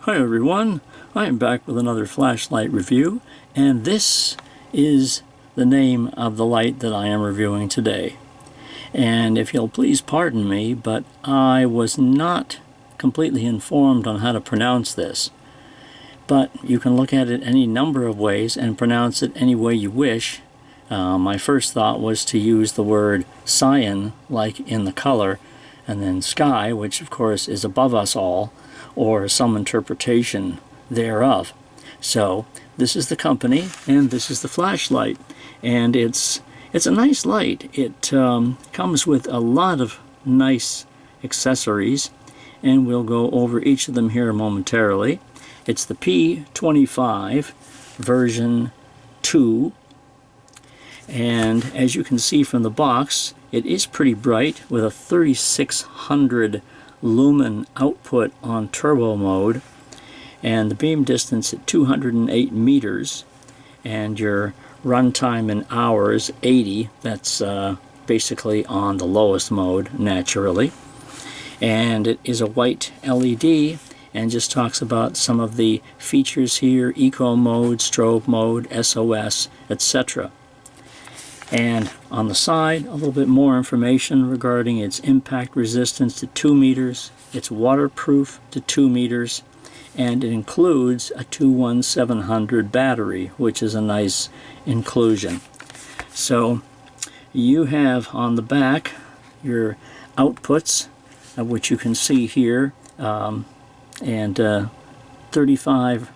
Hi everyone, I am back with another flashlight review, and this is the name of the light that I am reviewing today. And if you'll please pardon me, but I was not completely informed on how to pronounce this. But you can look at it any number of ways and pronounce it any way you wish. My first thought was to use the word cyan, like in the color, and then sky, which of course is above us all, or some interpretation thereof. So this is the company, and this is the flashlight, and it's a nice light. It comes with a lot of nice accessories, and we'll go over each of them here momentarily. It's the P25 version 2, and as you can see from the box, it is pretty bright with a 3600 lumen output on turbo mode, and the beam distance at 208 meters, and your runtime in hours 80. That's basically on the lowest mode naturally, and it is a white LED, and just talks about some of the features here: eco mode, strobe mode, SOS, etc. And on the side, a little bit more information regarding its impact resistance to 2 meters, it's waterproof to 2 meters, and it includes a 21700 battery, which is a nice inclusion. So you have on the back your outputs, which you can see here, and 35.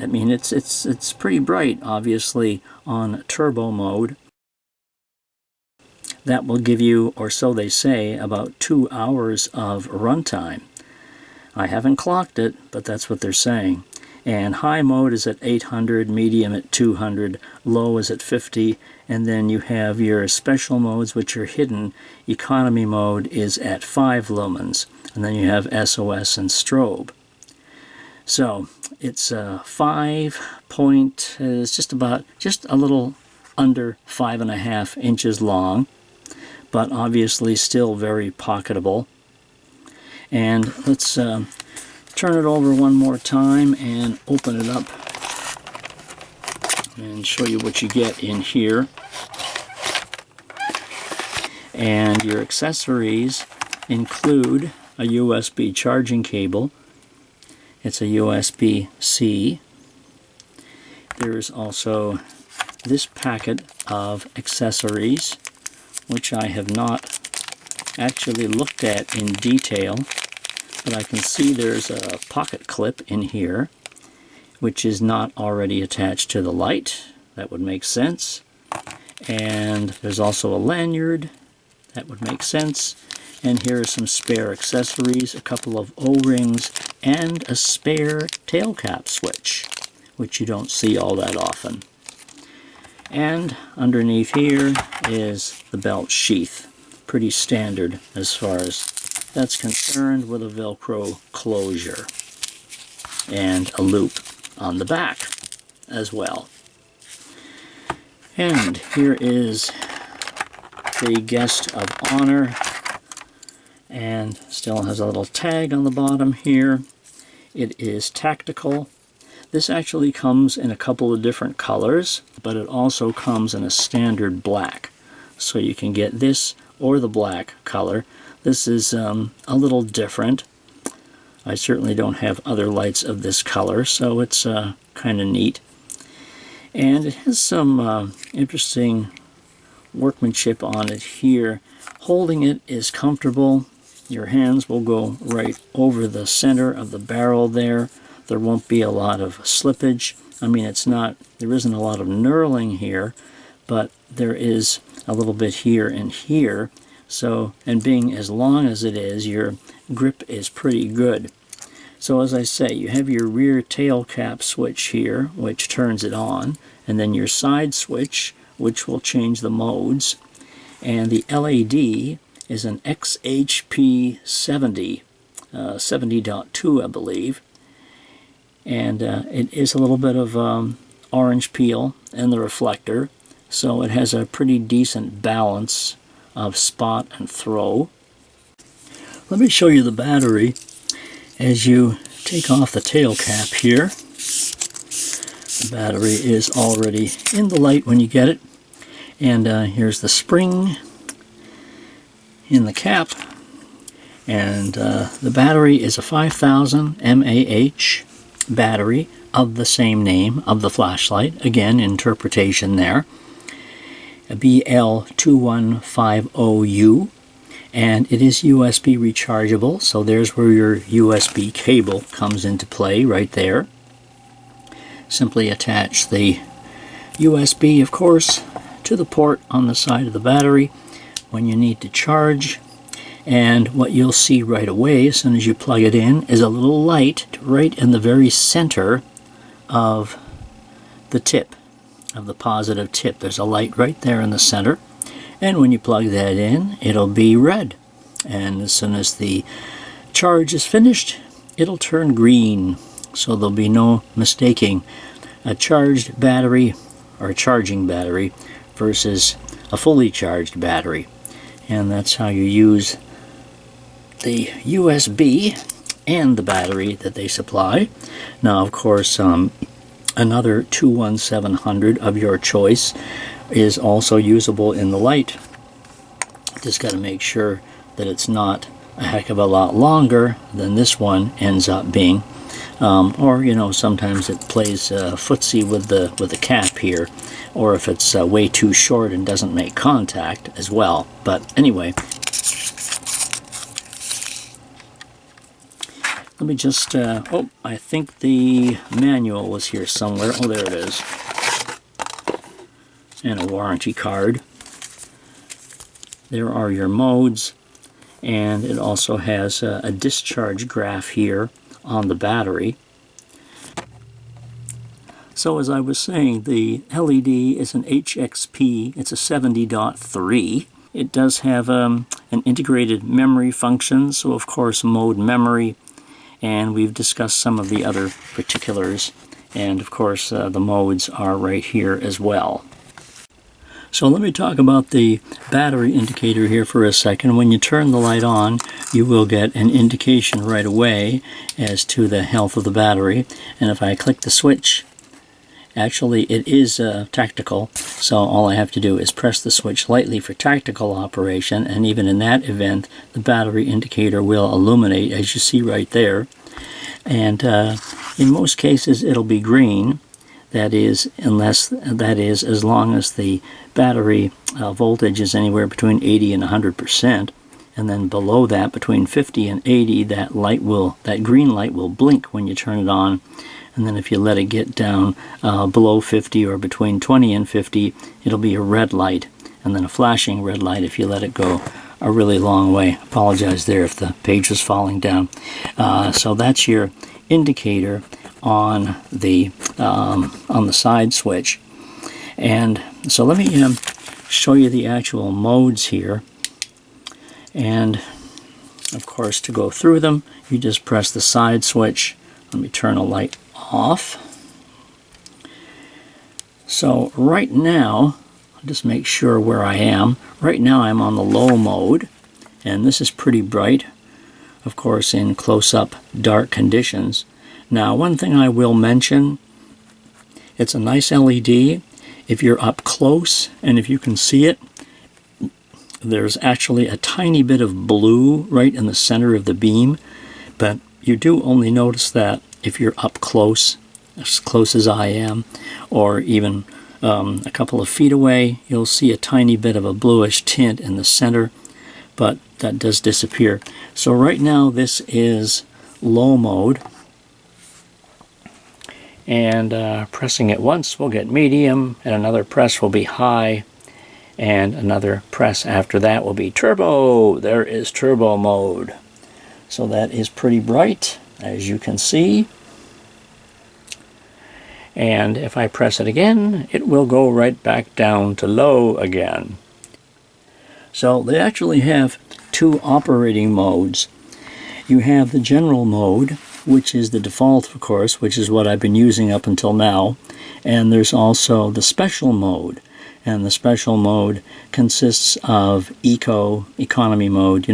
I mean, it's pretty bright, obviously, on turbo mode. That will give you, or so they say, about 2 hours of runtime. I haven't clocked it, but that's what they're saying. And high mode is at 800, medium at 200, low is at 50, and then you have your special modes, which are hidden. Economy mode is at 5 lumens, and then you have SOS and strobe. So it's 5 point, it's just a little under 5.5 inches long, but obviously still very pocketable. And let's turn it over one more time and open it up and show you what you get in here. And your accessories include a USB charging cable. It's a USB-C. There's also this packet of accessories, which I have not actually looked at in detail, but I can see there's a pocket clip in here, which is not already attached to the light. That would make sense. And there's also a lanyard. That would make sense. And here are some spare accessories, a couple of O-rings, and a spare tail cap switch, which you don't see all that often. And underneath here is the belt sheath. Pretty standard as far as that's concerned, with a Velcro closure and a loop on the back as well. And here is the guest of honor, and still has a little tag on the bottom here. It is tactical. This actually comes in a couple of different colors, but it also comes in a standard black. So you can get this or the black color. This is a little different. I certainly don't have other lights of this color, so it's kind of neat. And it has some interesting workmanship on it here. Holding it is comfortable. Your hands will go right over the center of the barrel there. There won't be a lot of slippage. I mean, there isn't a lot of knurling here, but there is a little bit here and here. So, and being as long as it is, your grip is pretty good. So as I say, you have your rear tail cap switch here, which turns it on, and then your side switch, which will change the modes. And the LED is an XHP-70, 70.3, I believe. And it is a little bit of orange peel in the reflector, so it has a pretty decent balance of spot and throw. Let me show you the battery. As you take off the tail cap here. The battery is already in the light when you get it. And here's the spring in the cap. And the battery is a 5000 mAh battery of the same name of the flashlight. Again, interpretation there. A BL2150U. And it is USB rechargeable, so there's where your USB cable comes into play right there. Simply attach the USB, of course, to the port on the side of the battery when you need to charge. And what you'll see right away as soon as you plug it in is a little light right in the very center of the tip, of the positive tip. There's a light right there in the center. And when you plug that in, it'll be red. And as soon as the charge is finished, it'll turn green. So there'll be no mistaking a charged battery or a charging battery versus a fully charged battery. And that's how you use the USB and the battery that they supply. Now, of course, another 21700 of your choice is also usable in the light. Just got to make sure that it's not a heck of a lot longer than this one ends up being. Or, you know, sometimes it plays footsie with the cap here, or if it's way too short and doesn't make contact as well. But anyway, let me just, oh, I think the manual was here somewhere. Oh, there it is. And a warranty card. There are your modes, and it also has a discharge graph here on the battery. So as I was saying, the LED is an HXP, it's a 70.3. It does have an integrated memory function, so of course mode memory, and we've discussed some of the other particulars, and of course the modes are right here as well. So let me talk about the battery indicator here for a second. When you turn the light on, you will get an indication right away as to the health of the battery. And if I click the switch, actually it is tactical, so all I have to do is press the switch lightly for tactical operation, and even in that event, the battery indicator will illuminate, as you see right there. And in most cases, it'll be green. That is, as long as the battery voltage is anywhere between 80 and 100%, and then below that, between 50 and 80, that green light will blink when you turn it on. And then if you let it get down below 50 or between 20 and 50, it'll be a red light, and then a flashing red light if you let it go a really long way. Apologize there if the page was falling down. So that's your indicator on the side switch. And so let me show you the actual modes here. And of course, to go through them, you just press the side switch. Let me turn a light off. So right now, I'll just make sure where I am. Right now I'm on the low mode, and this is pretty bright, of course, in close-up dark conditions. Now, one thing I will mention, it's a nice LED. If you're up close and if you can see it, there's actually a tiny bit of blue right in the center of the beam, but you do only notice that if you're up close as I am, or even a couple of feet away, you'll see a tiny bit of a bluish tint in the center, but that does disappear. So right now this is low mode. And pressing it once will get medium, and another press will be high, and another press after that will be turbo. There is turbo mode. So that is pretty bright, as you can see. And if I press it again, it will go right back down to low again. So they actually have two operating modes. You have the general mode, which is the default, of course, which is what I've been using up until now. And there's also the special mode. And the special mode consists of economy mode,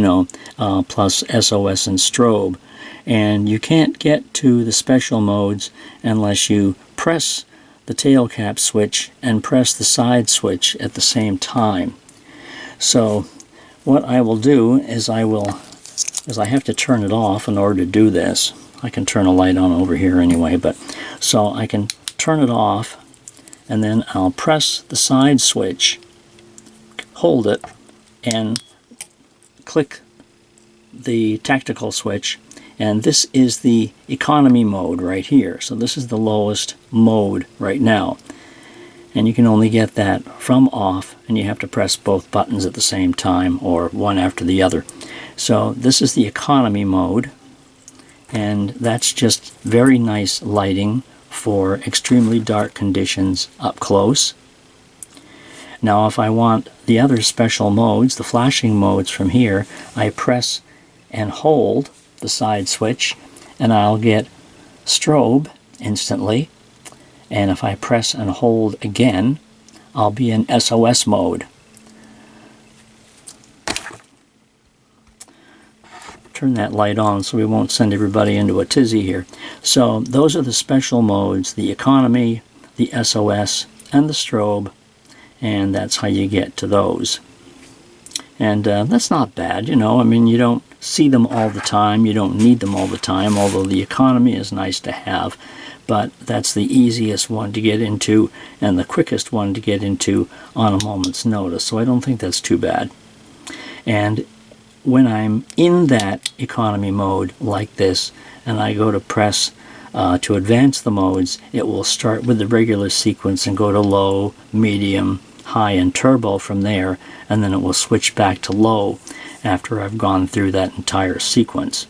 plus SOS and strobe. And you can't get to the special modes unless you press the tail cap switch and press the side switch at the same time. So what I will do is I have to turn it off in order to do this. I can turn a light on over here anyway, but so I can turn it off, and then I'll press the side switch, hold it, and click the tactical switch, and this is the economy mode right here. So this is the lowest mode right now, and you can only get that from off, and you have to press both buttons at the same time or one after the other. So this is the economy mode, and that's just very nice lighting for extremely dark conditions up close. Now if I want the other special modes, the flashing modes from here, I press and hold the side switch and I'll get strobe instantly, and if I press and hold again, I'll be in SOS mode. Turn that light on so we won't send everybody into a tizzy here. So those are the special modes, the economy, the SOS, and the strobe, and that's how you get to those. And that's not bad, you know. I mean, you don't see them all the time, you don't need them all the time, although the economy is nice to have, but that's the easiest one to get into and the quickest one to get into on a moment's notice, so I don't think that's too bad. And when I'm in that economy mode like this, and I go to press to advance the modes, it will start with the regular sequence and go to low, medium, high, and turbo from there, and then it will switch back to low after I've gone through that entire sequence.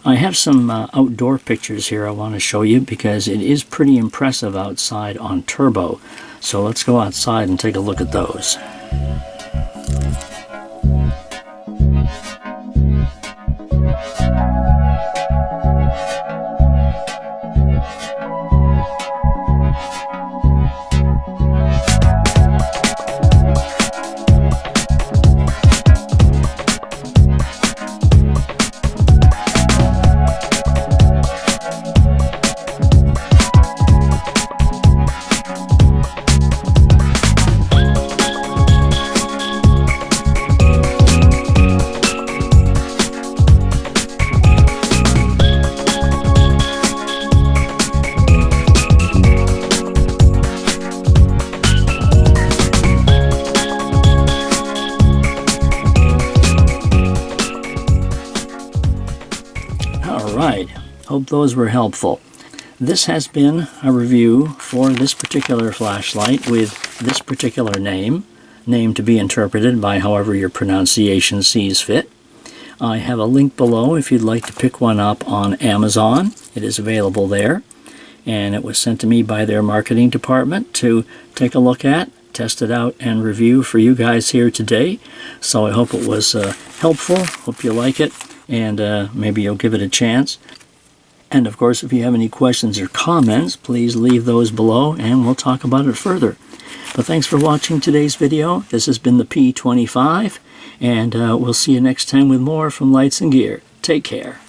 I have some outdoor pictures here I want to show you because it is pretty impressive outside on turbo. So let's go outside and take a look at those. Alright, hope those were helpful. This has been a review for this particular flashlight with this particular name to be interpreted by however your pronunciation sees fit. I have a link below if you'd like to pick one up on Amazon. It is available there, and it was sent to me by their marketing department to take a look at, test it out, and review for you guys here today. So I hope it was helpful. Hope you like it, and maybe you'll give it a chance. And of course, if you have any questions or comments, please leave those below and we'll talk about it further. But thanks for watching today's video. This has been the P25, and we'll see you next time with more from Lights and Gear. Take care.